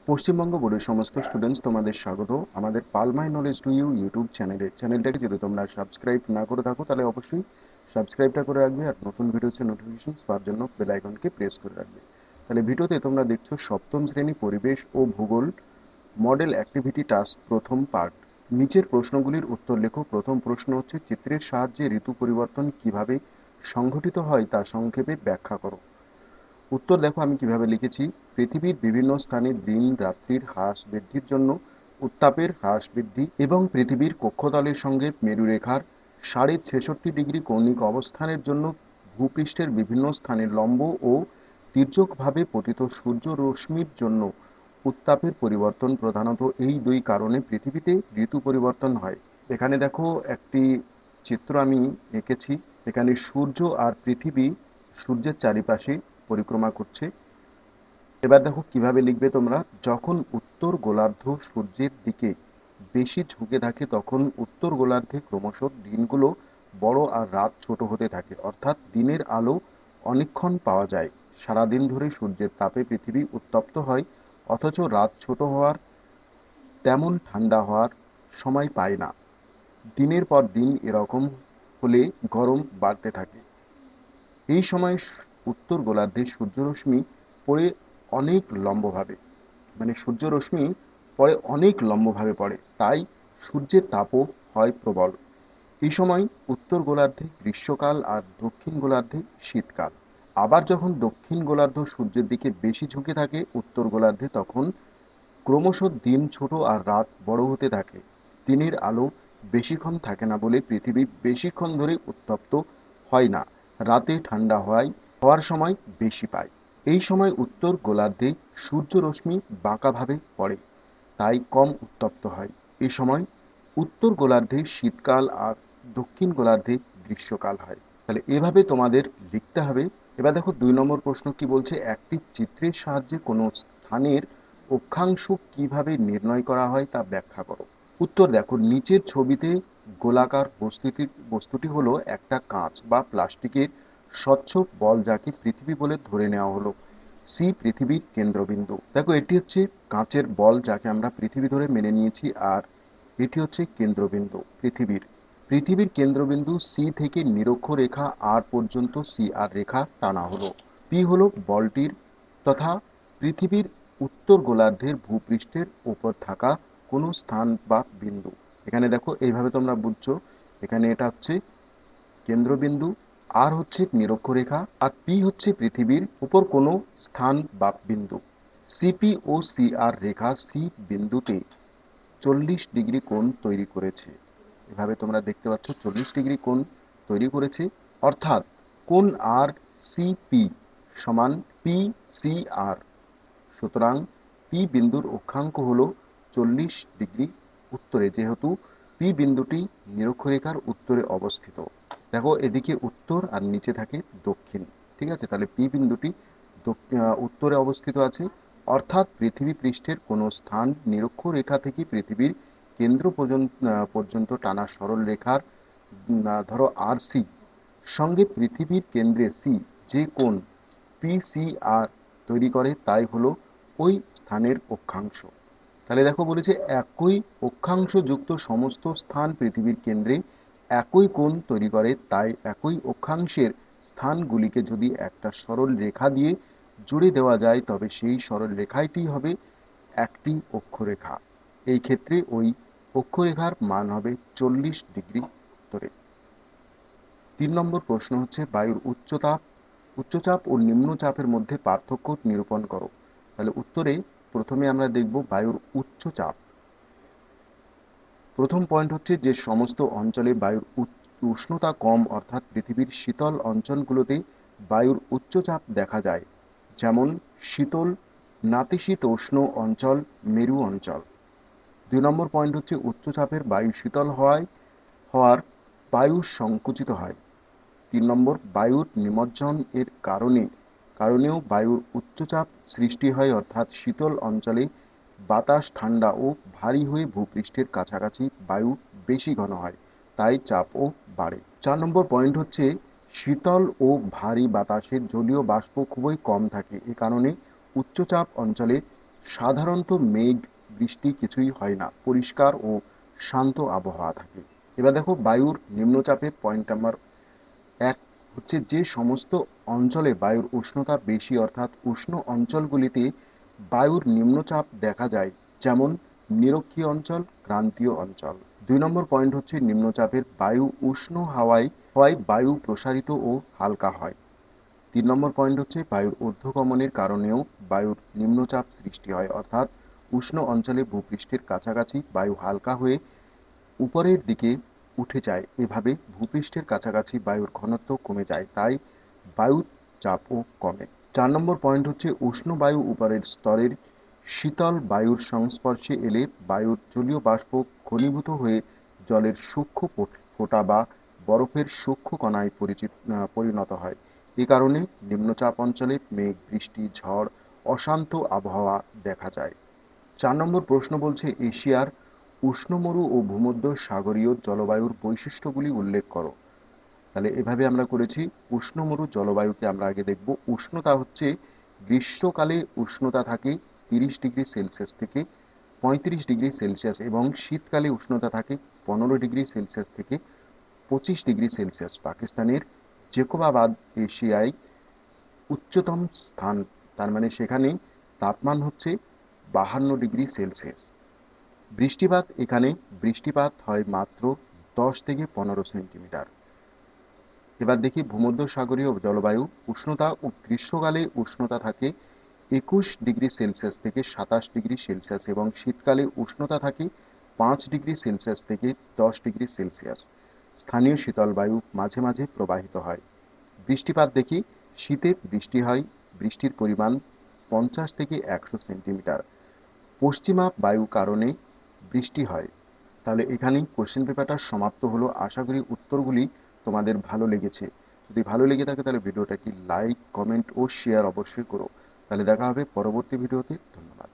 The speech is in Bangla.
পশ্চিমবঙ্গ বোর্ডের সমস্ত স্টুডেন্টস তোমাদের স্বাগত আমাদের পালমাই নলেজ টু ইউ ইউটিউব চ্যানেলটাকে যদি তোমরা সাবস্ক্রাইব না করে থাকো তাহলে অবশ্যই সাবস্ক্রাইবটা করে রাখবে আর নতুন ভিডিওসের নোটিফিকেশন পাওয়ার জন্য বেল আইকনকে প্রেস করে রাখবে। তাহলে ভিডিওতে তোমরা দেখছো সপ্তম শ্রেণী পরিবেশ ও ভূগোল মডেল অ্যাক্টিভিটি টাস্ক প্রথম পার্ট। নিচের প্রশ্নগুলির উত্তর লেখো। প্রথম প্রশ্ন হচ্ছে, চিত্রের সাহায্যে ঋতু পরিবর্তন কিভাবে সংঘটিত হয় তা সংক্ষেপে ব্যাখ্যা করো। উত্তর দেখো আমি কিভাবে লিখেছি। পৃথিবীর বিভিন্ন স্থানে দিন রাত্রির হ্রাস বৃদ্ধির জন্য উত্তাপের হ্রাস বৃদ্ধি এবং পৃথিবীর কক্ষতলের সঙ্গে মেরুরেখার 66.5 ডিগ্রি কৌণিক অবস্থানের জন্য ভূপৃষ্ঠের বিভিন্ন স্থানে লম্ব ও তির্যকভাবে পতিত সূর্য রশ্মির জন্য উত্তাপের পরিবর্তন। প্রধানত এই দুই কারণে পৃথিবীতে ঋতু পরিবর্তন হয়। এখানে দেখো একটি চিত্র আমি এঁকেছি। এখানে সূর্য আর পৃথিবী সূর্যের চারিপাশে পরিক্রমা করছে। এবার দেখো কিভাবে লিখবে তোমরা। যখন উত্তর গোলার্ধ সূর্যের দিকে বেশি ঝুঁকে থাকে তখন উত্তর গোলার্ধে ক্রমশ দিনগুলো বড় আর রাত ছোট হতে থাকে, অর্থাৎ দিনের আলো অনেকক্ষণ পাওয়া যায়। সারাদিন ধরে সূর্যের তাপে পৃথিবী উত্তপ্ত হয়, অথচ রাত ছোট হওয়ার তেমন ঠান্ডা হওয়ার সময় পায় না। দিনের পর দিন এরকম হলে গরম বাড়তে থাকে। এই সময় উত্তর গোলার্ধে সূর্যরশ্মি পড়ে অনেক লম্বভাবে, সূর্যরশ্মি পড়ে অনেক লম্বভাবে পড়ে, তাই সূর্যের তাপও হয় প্রবল। এই সময় উত্তর গোলার্ধে গ্রীষ্মকাল আর দক্ষিণ গোলার্ধে শীতকাল। আবার যখন দক্ষিণ গোলার্ধ সূর্যের দিকে বেশি ঝুঁকে থাকে উত্তর গোলার্ধে, তখন ক্রমশ দিন ছোট আর রাত বড় হতে থাকে। দিনের আলো বেশিক্ষণ থাকে না বলে পৃথিবী বেশিক্ষণ ধরে উত্তপ্ত হয় না। রাতে ঠান্ডা হওয়ার সময় বেশি পায়। এই সময় উত্তর গোলার্ধে সূর্যরশ্মি বাঁকাভাবে পড়ে, তাই কম উত্তপ্ত হয়। এই সময় উত্তর গোলার্ধে শীতকাল আর দক্ষিণ গোলার্ধে গ্রীষ্মকাল হয়। তাহলে এভাবে তোমাদের লিখতে হবে। এবার দেখো 2 নম্বর প্রশ্ন কি বলছে। একটি চিত্রের সাহায্যে কোনো স্থানের অক্ষাংশ কিভাবে নির্ণয় করা হয় তা ব্যাখ্যা করো। উত্তর দেখো, নিচের ছবিতে গোলাকার বস্তুটি হলো একটা কাঁচ বা প্লাস্টিকের স্বচ্ছ বল, যাকে পৃথিবী বলে ধরে নেওয়া হলো। সি পৃথিবীর কেন্দ্রবিন্দু। দেখো এটি হচ্ছে কাঁচের বল, যাকে আমরা পৃথিবী ধরে মেনে নিয়েছি, আর এটি হচ্ছে কেন্দ্রবিন্দু পৃথিবীর কেন্দ্রবিন্দু সি থেকে নিরক্ষরেখা আর পর্যন্ত সি আর রেখা টানা হলো। পি হলো বলটির তথা পৃথিবীর উত্তর গোলার্ধের ভূপৃষ্ঠের উপর থাকা কোনো স্থান বা বিন্দু। এখানে দেখো এইভাবে তোমরা বুঝছো। এখানে এটা হচ্ছে কেন্দ্রবিন্দু, আর হচ্ছে নিরক্ষরেখা, আর পি হচ্ছে পৃথিবীর উপর কোনো স্থান বা বিন্দু। সিপি ও সি আর রেখা সি বিন্দুতে 40 ডিগ্রি কোণ তৈরি করেছে। এভাবে তোমরা দেখতে পাচ্ছ 40 ডিগ্রি কোণ তৈরি করেছে, অর্থাৎ কোণ আর সিপি সমান পি সি আর। সুতরাং পি বিন্দুর অক্ষাঙ্ক হলো 40 ডিগ্রি উত্তরে, যেহেতু পি বিন্দুটি নিরক্ষরেখার উত্তরে অবস্থিত। দেখো এদিকে উত্তর আর নিচে থাকে দক্ষিণ। ঠিক আছে, তাহলে পি বিন্দুটি উত্তরে অবস্থিত আছে, অর্থাৎ পৃথিবী পৃষ্ঠের কোনো স্থান নিরক্ষরেখা থেকে পৃথিবীর কেন্দ্র পর্যন্ত টানা সরল রেখার ধরো আর সি সঙ্গে পৃথিবীর কেন্দ্রে সি যে কোণ পিসিআর তৈরি করে তাই হলো ওই স্থানের অক্ষাংশ। তাহলে দেখো বলেছে একই অক্ষাংশ যুক্ত সমস্ত স্থান পৃথিবীর কেন্দ্রে একই কোণ তৈরি করে, তাই একই অক্ষাংশের স্থানগুলিকে যদি একটা সরল রেখা দিয়ে জুড়ে দেওয়া যায় তবে সেই সরল রেখাটি হবে একটি অক্ষরেখা। এই ক্ষেত্রে ওই অক্ষরেখার মান হবে 40 ডিগ্রি উত্তরে। 3 নম্বর প্রশ্ন হচ্ছে, বায়ুর উচ্চচাপ ও নিম্নচাপের মধ্যে পার্থক্য নিরূপণ করো। তাহলে উত্তরে প্রথমে আমরা দেখব বায়ুর উচ্চচাপ। প্রথম পয়েন্ট হচ্ছে যে সমস্ত অঞ্চলে বায়ুর উষ্ণতা কম, অর্থাৎ পৃথিবীর শীতল অঞ্চলগুলোতে বায়ুর উচ্চচাপ দেখা যায়, যেমন শীতল নাতিশীতোষ্ণ অঞ্চল, মেরু অঞ্চল। 2 নম্বর পয়েন্ট হচ্ছে উচ্চচাপের বায়ু শীতল হওয়ার বায়ু সংকুচিত হয়। 3 নম্বর, বায়ুর নিমজ্জন এর কারণেও বায়ুর উচ্চচাপ সৃষ্টি হয়, অর্থাৎ শীতল অঞ্চলে বাতাস ঠান্ডা ও ভারী হয়ে ভূপৃষ্ঠের কাছাকাছি বায়ু বেশি ঘন হয়, তাই চাপও বাড়ে। 4 নম্বর পয়েন্ট হচ্ছে শীতল ও ভারী বাতাসে জলীয় বাষ্প খুবই কম থাকে, এ কারণে উচ্চচাপ অঞ্চলে সাধারণত মেঘ বৃষ্টি কিছুই হয় না, পরিষ্কার ও শান্ত আবহাওয়া থাকে। এবার দেখো বায়ুর নিম্নচাপের পয়েন্ট নাম্বার 1 হচ্ছে যে সমস্ত অঞ্চলে বায়ুর উষ্ণতা বেশি অর্থাৎ উষ্ণ অঞ্চলগুলিতে বায়ুর নিম্নচাপ দেখা যায়, যেমন নিরক্ষীয় অঞ্চল, ক্রান্তীয় অঞ্চল। 2 নম্বর পয়েন্ট হচ্ছে নিম্নচাপের বায়ু উষ্ণ হাওয়ায় হয় বায়ু প্রসারিত ও হালকা হয়। 3 নম্বর পয়েন্ট হচ্ছে বায়ুর ঊর্ধ্বগমনের কারণেও বায়ুর নিম্নচাপ সৃষ্টি হয়, অর্থাৎ উষ্ণ অঞ্চলে ভূপৃষ্ঠের কাছাকাছি বায়ু হালকা হয়ে উপরের দিকে উঠে যায়, এভাবে ভূপৃষ্ঠের কাছাকাছি বায়ুর ঘনত্ব কমে যায়, তাই বায়ুর চাপও কমে। 4 নম্বর পয়েন্ট হচ্ছে উষ্ণ বায়ু উপরের স্তরের শীতল বায়ুর সংস্পর্শে এলে বায়ুর জলীয় বাষ্প ঘনীভূত হয়ে জলের সূক্ষ্ম ফোঁটা বা বরফের সূক্ষ্ম কণায় পরিণত হয়। এ কারণে নিম্নচাপ অঞ্চলে মেঘ, বৃষ্টি, ঝড়, অশান্ত আবহাওয়া দেখা যায়। 4 নম্বর প্রশ্ন বলছে এশিয়ার উষ্ণমরু ও ভূমধ্য সাগরীয় জলবায়ুর বৈশিষ্ট্যগুলি উল্লেখ করো। তাহলে এভাবে আমরা করেছি। উষ্ণমরু জলবায়ুকে আমরা আগে দেখব। উষ্ণতা হচ্ছে গ্রীষ্মকালে উষ্ণতা থাকে 30 ডিগ্রি সেলসিয়াস থেকে 35 ডিগ্রি সেলসিয়াস এবং শীতকালে উষ্ণতা থাকে 15 ডিগ্রি সেলসিয়াস থেকে 25 ডিগ্রি সেলসিয়াস। পাকিস্তানের জেকোবাবাদ এশিয়ায় উচ্চতম স্থান, তার মানে সেখানে তাপমান হচ্ছে 52 ডিগ্রি সেলসিয়াস। বৃষ্টিপাত, এখানে বৃষ্টিপাত হয় মাত্র 10 থেকে 15 সেন্টিমিটার। এবার দেখি ভূমধ্যসাগরীয় জলবায়ু। উষ্ণতা ও গ্রীষ্মকালে উষ্ণতা থাকে 21 ডিগ্রি সেলসিয়াস থেকে 27 ডিগ্রি সেলসিয়াস এবং শীতকালে উষ্ণতা থাকে 5 ডিগ্রি সেলসিয়াস থেকে 10 ডিগ্রি সেলসিয়াস। স্থানীয় শীতল বায়ু মাঝে মাঝে প্রবাহিত হয়। বৃষ্টিপাত দেখি, শীতে বৃষ্টি হয়, বৃষ্টির পরিমাণ 50 থেকে 100 সেন্টিমিটার। পশ্চিমা বায়ু কারণে বৃষ্টি হয়। তাহলে এখানেই কোশ্চেন পেপারটা সমাপ্ত হলো। আশা করি উত্তরগুলি তোমাদের ভালো লেগেছে। যদি ভালো লেগে থাকে তাহলে ভিডিওটাকে লাইক, কমেন্ট ও শেয়ার অবশ্যই করো। তাহলে দেখা হবে পরবর্তী ভিডিওতে। ধন্যবাদ।